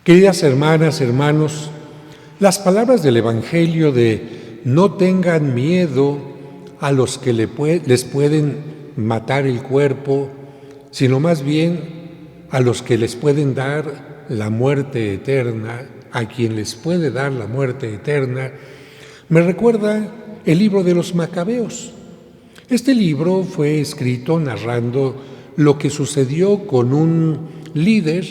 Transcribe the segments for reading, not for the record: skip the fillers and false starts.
Queridas hermanas, hermanos, las palabras del Evangelio de no tengan miedo a los que les pueden matar el cuerpo, sino más bien a los que les pueden dar la muerte eterna, a quien les puede dar la muerte eterna, me recuerda el libro de los Macabeos. Este libro fue escrito narrando lo que sucedió con un líder,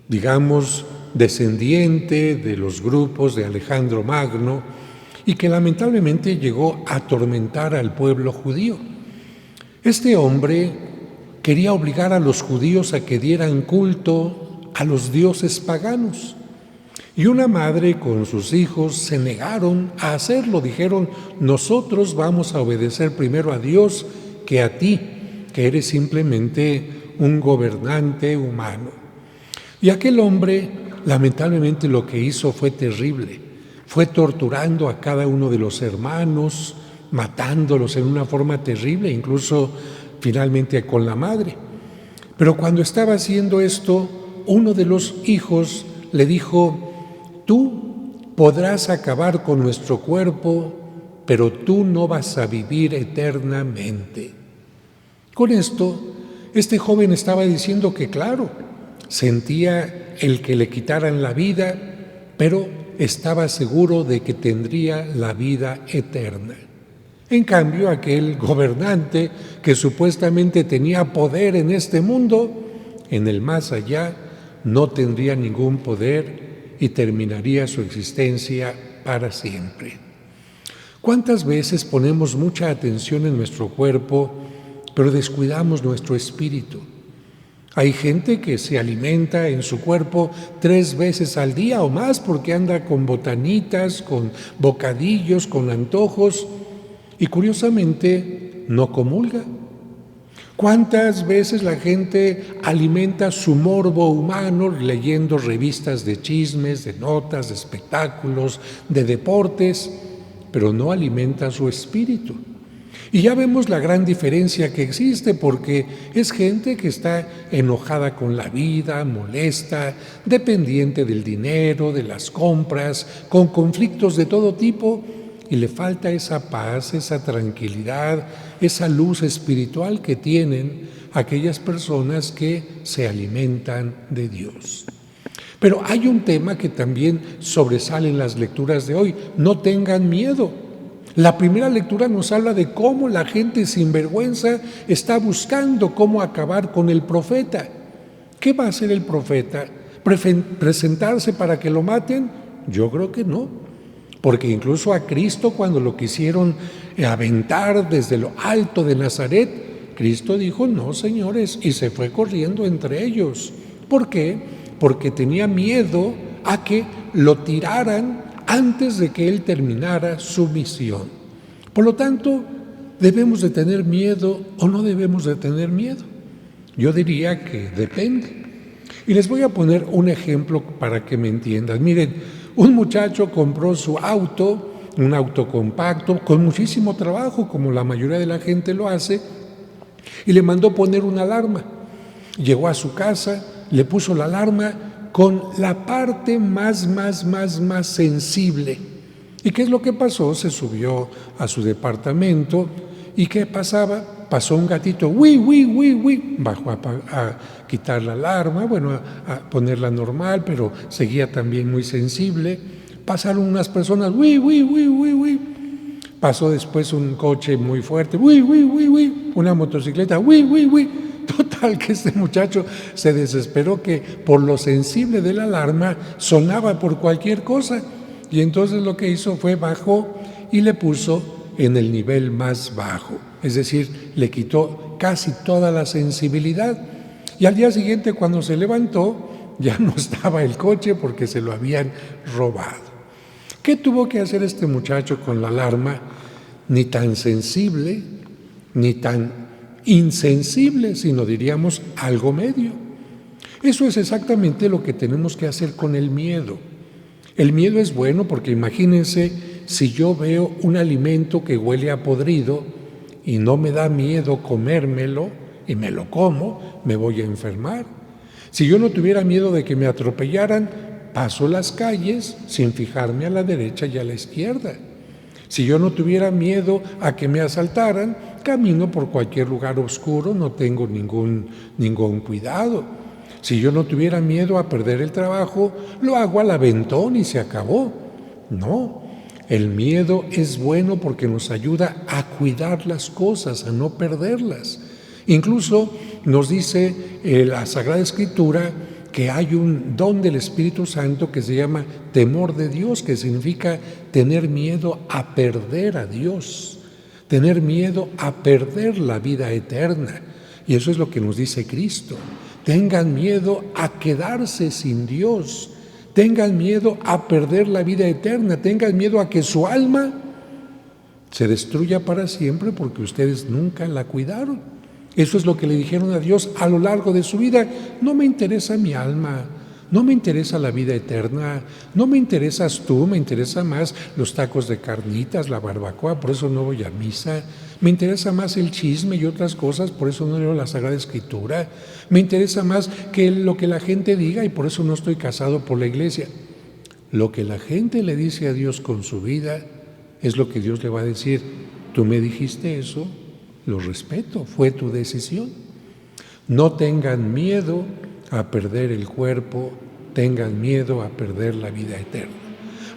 digamos, descendiente de los grupos de Alejandro Magno, y que lamentablemente llegó a atormentar al pueblo judío. Este hombre quería obligar a los judíos a que dieran culto a los dioses paganos. Y una madre con sus hijos se negaron a hacerlo. Dijeron: nosotros vamos a obedecer primero a Dios que a ti, que eres simplemente un gobernante humano. Y aquel hombre, lamentablemente, lo que hizo fue terrible. Fue torturando a cada uno de los hermanos, matándolos en una forma terrible, incluso finalmente con la madre. Pero cuando estaba haciendo esto, uno de los hijos le dijo: tú podrás acabar con nuestro cuerpo, pero tú no vas a vivir eternamente. Con esto, este joven estaba diciendo que, claro, sentía el que le quitaran la vida, pero estaba seguro de que tendría la vida eterna. En cambio, aquel gobernante que supuestamente tenía poder en este mundo, en el más allá, no tendría ningún poder y terminaría su existencia para siempre. ¿Cuántas veces ponemos mucha atención en nuestro cuerpo, pero descuidamos nuestro espíritu? Hay gente que se alimenta en su cuerpo 3 veces al día o más porque anda con botanitas, con bocadillos, con antojos y curiosamente no comulga. ¿Cuántas veces la gente alimenta su morbo humano leyendo revistas de chismes, de notas, de espectáculos, de deportes, pero no alimenta su espíritu? Y ya vemos la gran diferencia que existe, porque es gente que está enojada con la vida, molesta, dependiente del dinero, de las compras, con conflictos de todo tipo, y le falta esa paz, esa tranquilidad, esa luz espiritual que tienen aquellas personas que se alimentan de Dios. Pero hay un tema que también sobresale en las lecturas de hoy: no tengan miedo. La primera lectura nos habla de cómo la gente sinvergüenza está buscando cómo acabar con el profeta. ¿Qué va a hacer el profeta? ¿Presentarse para que lo maten? Yo creo que no, porque incluso a Cristo, cuando lo quisieron aventar desde lo alto de Nazaret, Cristo dijo: no, señores, y se fue corriendo entre ellos. ¿Por qué? Porque tenía miedo a que lo tiraran antes de que él terminara su misión. Por lo tanto, ¿debemos de tener miedo o no debemos de tener miedo? Yo diría que depende. Y les voy a poner un ejemplo para que me entiendan. Miren, un muchacho compró su auto, un auto compacto, con muchísimo trabajo, como la mayoría de la gente lo hace, y le mandó poner una alarma. Llegó a su casa, le puso la alarma con la parte más sensible. ¿Y qué es lo que pasó? Se subió a su departamento y ¿qué pasaba? Pasó un gatito, bajó a quitar la alarma, a ponerla normal, pero seguía también muy sensible. Pasaron unas personas, pasó después un coche muy fuerte, una motocicleta, Total, que este muchacho se desesperó, que por lo sensible de la alarma sonaba por cualquier cosa, y entonces lo que hizo fue bajó y le puso en el nivel más bajo, es decir, le quitó casi toda la sensibilidad, y al día siguiente, cuando se levantó, ya no estaba el coche porque se lo habían robado. ¿Qué tuvo que hacer este muchacho con la alarma? Ni tan sensible, ni tan insensible, sino diríamos algo medio. Eso es exactamente lo que tenemos que hacer con el miedo. El miedo es bueno porque imagínense, si yo veo un alimento que huele a podrido y no me da miedo comérmelo y me lo como, me voy a enfermar. Si yo no tuviera miedo de que me atropellaran, paso las calles sin fijarme a la derecha y a la izquierda. Si yo no tuviera miedo a que me asaltaran, camino por cualquier lugar oscuro, no tengo ningún cuidado. Si yo no tuviera miedo a perder el trabajo, lo hago al aventón y se acabó. No, el miedo es bueno porque nos ayuda a cuidar las cosas, a no perderlas. Incluso nos dice la Sagrada Escritura que hay un don del Espíritu Santo que se llama temor de Dios, que significa tener miedo a perder a Dios, tener miedo a perder la vida eterna. Y eso es lo que nos dice Cristo. Tengan miedo a quedarse sin Dios, tengan miedo a perder la vida eterna, tengan miedo a que su alma se destruya para siempre porque ustedes nunca la cuidaron. Eso es lo que le dijeron a Dios a lo largo de su vida. No me interesa mi alma, no me interesa la vida eterna, no me interesas tú, me interesa más los tacos de carnitas, la barbacoa, por eso no voy a misa. Me interesa más el chisme y otras cosas, por eso no leo la Sagrada Escritura. Me interesa más que lo que la gente diga y por eso no estoy casado por la iglesia. Lo que la gente le dice a Dios con su vida es lo que Dios le va a decir. Tú me dijiste eso, lo respeto, fue tu decisión. No tengan miedo a perder el cuerpo, tengan miedo a perder la vida eterna.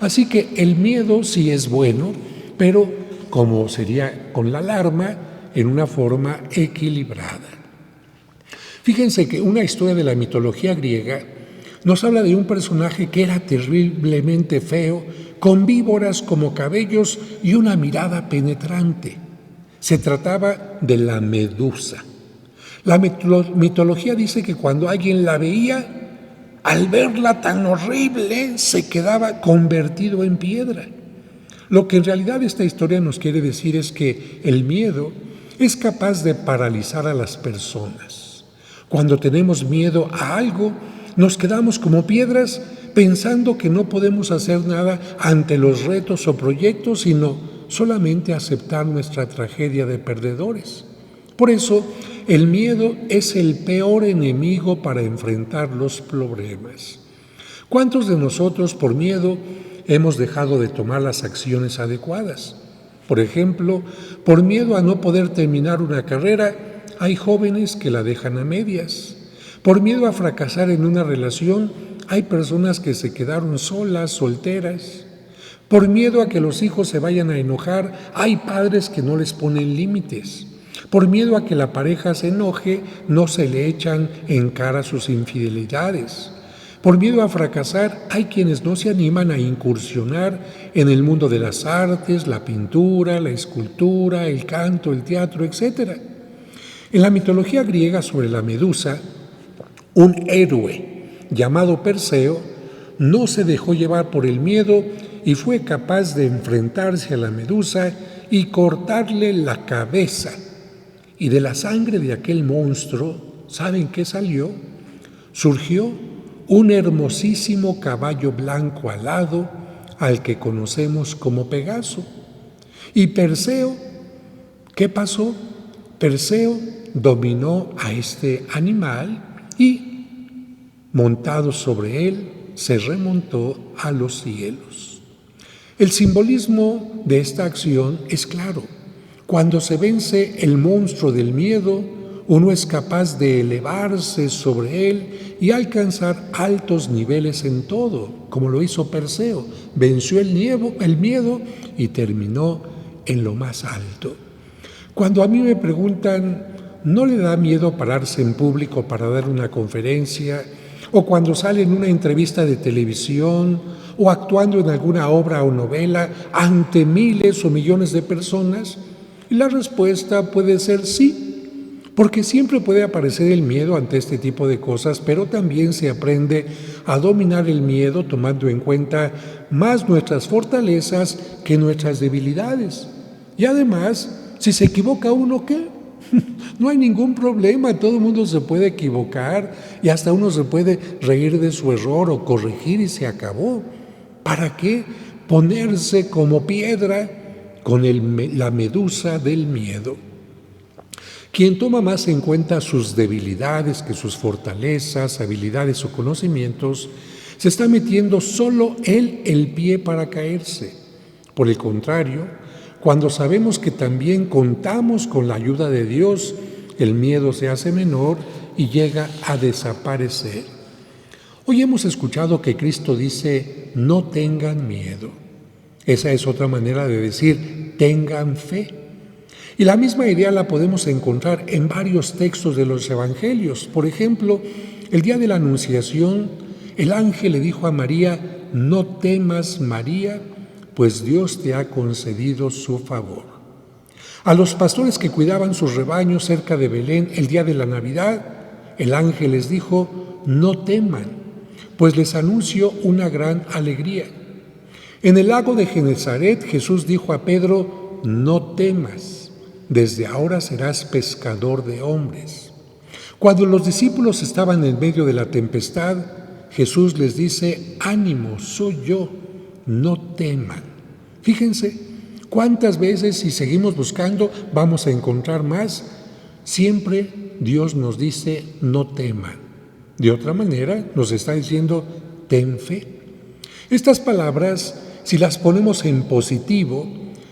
Así que el miedo sí es bueno, pero como sería con la alarma, en una forma equilibrada. Fíjense que una historia de la mitología griega nos habla de un personaje que era terriblemente feo, con víboras como cabellos y una mirada penetrante. Se trataba de la Medusa. La mitología dice que cuando alguien la veía, al verla tan horrible, se quedaba convertido en piedra. Lo que en realidad esta historia nos quiere decir es que el miedo es capaz de paralizar a las personas. Cuando tenemos miedo a algo, nos quedamos como piedras pensando que no podemos hacer nada ante los retos o proyectos, sino solamente aceptar nuestra tragedia de perdedores. Por eso, el miedo es el peor enemigo para enfrentar los problemas. ¿Cuántos de nosotros, por miedo, hemos dejado de tomar las acciones adecuadas? Por ejemplo, por miedo a no poder terminar una carrera, hay jóvenes que la dejan a medias. Por miedo a fracasar en una relación, hay personas que se quedaron solas, solteras. Por miedo a que los hijos se vayan a enojar, hay padres que no les ponen límites. Por miedo a que la pareja se enoje, no se le echan en cara sus infidelidades. Por miedo a fracasar, hay quienes no se animan a incursionar en el mundo de las artes, la pintura, la escultura, el canto, el teatro, etc. En la mitología griega sobre la Medusa, un héroe llamado Perseo no se dejó llevar por el miedo y fue capaz de enfrentarse a la Medusa y cortarle la cabeza. Y de la sangre de aquel monstruo, ¿saben qué salió? Surgió un hermosísimo caballo blanco alado al que conocemos como Pegaso. Y Perseo, ¿qué pasó? Perseo dominó a este animal y, montado sobre él, se remontó a los cielos. El simbolismo de esta acción es claro. Cuando se vence el monstruo del miedo, uno es capaz de elevarse sobre él y alcanzar altos niveles en todo, como lo hizo Perseo. Venció el miedo y terminó en lo más alto. Cuando a mí me preguntan, ¿no le da miedo pararse en público para dar una conferencia? O cuando sale en una entrevista de televisión o actuando en alguna obra o novela ante miles o millones de personas. Y la respuesta puede ser sí, porque siempre puede aparecer el miedo ante este tipo de cosas, pero también se aprende a dominar el miedo tomando en cuenta más nuestras fortalezas que nuestras debilidades. Y además, si se equivoca uno, ¿qué? No hay ningún problema, todo el mundo se puede equivocar y hasta uno se puede reír de su error o corregir y se acabó. ¿Para qué ponerse como piedra con la medusa del miedo? Quien toma más en cuenta sus debilidades que sus fortalezas, habilidades o conocimientos, se está metiendo solo él el pie para caerse. Por el contrario, cuando sabemos que también contamos con la ayuda de Dios, el miedo se hace menor y llega a desaparecer. Hoy hemos escuchado que Cristo dice, no tengan miedo. Esa es otra manera de decir, tengan fe. Y la misma idea la podemos encontrar en varios textos de los evangelios. Por ejemplo, el día de la Anunciación, el ángel le dijo a María, no temas, María, pues Dios te ha concedido su favor. A los pastores que cuidaban sus rebaños cerca de Belén el día de la Navidad, el ángel les dijo, no teman, pues les anuncio una gran alegría. En el lago de Genezaret, Jesús dijo a Pedro, no temas, desde ahora serás pescador de hombres. Cuando los discípulos estaban en medio de la tempestad, Jesús les dice, ánimo, soy yo, no teman. Fíjense, cuántas veces si seguimos buscando vamos a encontrar más. Siempre Dios nos dice, no teman. De otra manera, nos está diciendo, ten fe. Estas palabras, si las ponemos en positivo,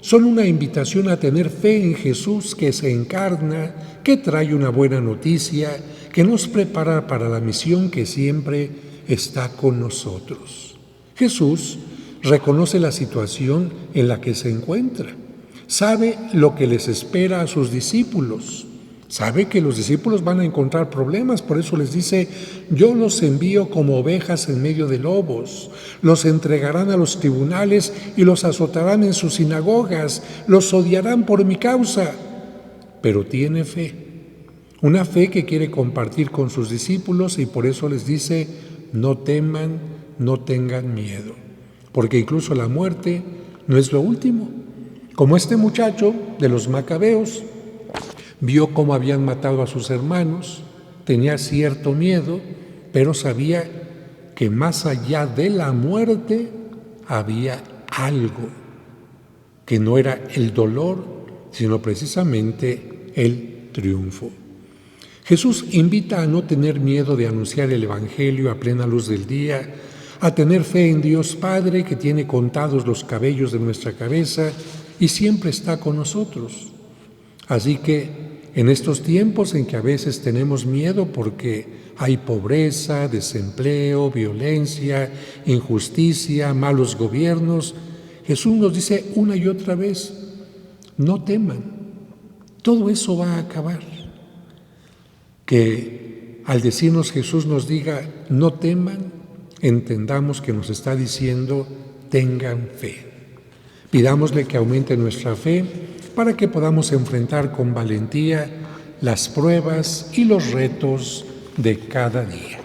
son una invitación a tener fe en Jesús que se encarna, que trae una buena noticia, que nos prepara para la misión que siempre está con nosotros. Jesús reconoce la situación en la que se encuentra, sabe lo que les espera a sus discípulos, sabe que los discípulos van a encontrar problemas, por eso les dice, yo los envío como ovejas en medio de lobos, los entregarán a los tribunales y los azotarán en sus sinagogas, los odiarán por mi causa, pero tiene fe, una fe que quiere compartir con sus discípulos y por eso les dice, no teman, no tengan miedo, porque incluso la muerte no es lo último. Como este muchacho de los Macabeos, vio cómo habían matado a sus hermanos, tenía cierto miedo, pero sabía que más allá de la muerte había algo, que no era el dolor, sino precisamente el triunfo. Jesús invita a no tener miedo de anunciar el Evangelio a plena luz del día, a tener fe en Dios Padre que tiene contados los cabellos de nuestra cabeza y siempre está con nosotros. Así que en estos tiempos en que a veces tenemos miedo porque hay pobreza, desempleo, violencia, injusticia, malos gobiernos, Jesús nos dice una y otra vez, no teman, todo eso va a acabar. Que al decirnos Jesús nos diga, no teman, entendamos que nos está diciendo, tengan fe. Pidámosle que aumente nuestra fe para que podamos enfrentar con valentía las pruebas y los retos de cada día.